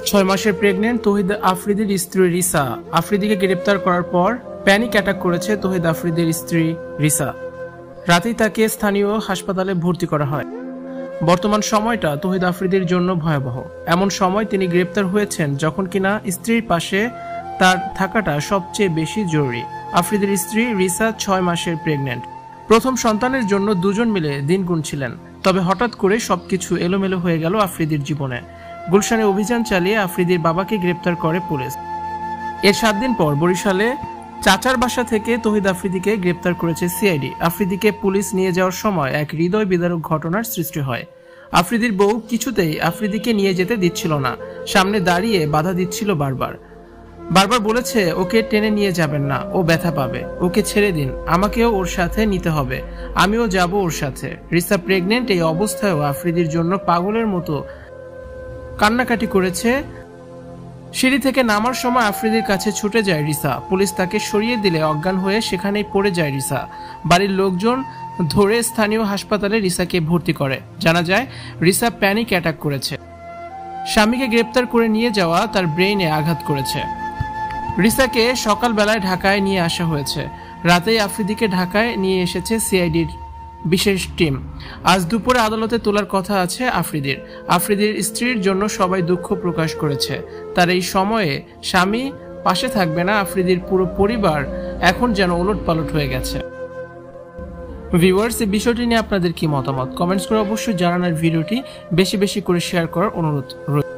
6 মাসের প্রেগনেন্ট তৌহিদ আফ্রিদির স্ত্রী রিসা। আফ্রিদিকে গ্রেপ্তার করার পর প্যানিক অ্যাটাক করেছে তৌহিদ আফ্রিদির স্ত্রী রিসা। রাতেই তাকে স্থানীয় হাসপাতালে ভর্তি করা হয়। বর্তমান সময়টা তৌহিদ আফ্রিদির জন্য ভয়াবহ। এমন সময় তিনি গ্রেপ্তার হয়েছেন যখন কিনা স্ত্রীর পাশে তার থাকাটা সবচেয়ে বেশি জরুরি। আফ্রিদির স্ত্রী রিসা 6 মাসের প্রেগনেন্ট। প্রথম সন্তানের জন্য দুজন মিলে দিন গুনছিলেন। তবে হঠাৎ করে সবকিছু এলোমেলো হয়ে গেল আফ্রিদির জীবনে। গুলশানে অভিযান চালিয়ে আফ্রিদির বাবাকে গ্রেপ্তার করে পুলিশ। এর 7 দিন পর বরিশালে চাচার বাসা থেকে তৌহিদ আফ্রিদিকে গ্রেপ্তার করেছে সিআইডি। আফ্রিদিকে পুলিশ নিয়ে যাওয়ার সময় এক হৃদয় বিদারক ঘটনার সৃষ্টি হয়। আফ্রিদির বউ কিছুতেই আফ্রিদিকে নিয়ে যেতে দিচ্ছিল না, সামনে দাঁড়িয়ে বাধা দিচ্ছিল বারবার বলেছে, ওকে টেনে নিয়ে যাবেন না, ও ব্যথা পাবে, ওকে ছেড়ে দিন, আমাকেও ওর সাথে নিতে হবে, আমিও যাব ওর সাথে। রিসা প্রেগনেন্ট, এই অবস্থায়ও আফ্রিদির জন্য পাগলের মতো কান্নাকাটি করেছে। সিঁড়ি থেকে নামার সময় আফ্রিদির কাছে ছুটে যায় রিসা। পুলিশ তাকে সরিয়ে দিলে অজ্ঞান হয়ে সেখানেই পড়ে যায় রিসা। বাড়ির লোকজন ধরে স্থানীয় হাসপাতালে রিসাকে ভর্তি করে। জানা যায় রিসা প্যানিক অ্যাটাক করেছে। স্বামীকে গ্রেপ্তার করে নিয়ে যাওয়া তার ব্রেইনে আঘাত করেছে। রিসাকে সকালবেলায় ঢাকায় নিয়ে আসা হয়েছে। রাতেই আফ্রিদিকে ঢাকায় নিয়ে এসেছে সিআইডির বিশেষ টিম। আজ দুপুরে আদালতে তোলার কথা আছে আফ্রিদির। আফ্রিদির স্ত্রীর জন্য সবাই দুঃখ প্রকাশ করেছে। তার এই সময়ে স্বামী পাশে থাকবে না, আফ্রিদির পুরো পরিবার এখন যেন ওলটপালট হয়ে গেছে। ভিউয়ার্স, এই বিষয়টি নিয়ে আপনাদের কি মতামত কমেন্টস করে অবশ্যই জানানোর, ভিডিওটি বেশি বেশি করে শেয়ার করার অনুরোধ রইল।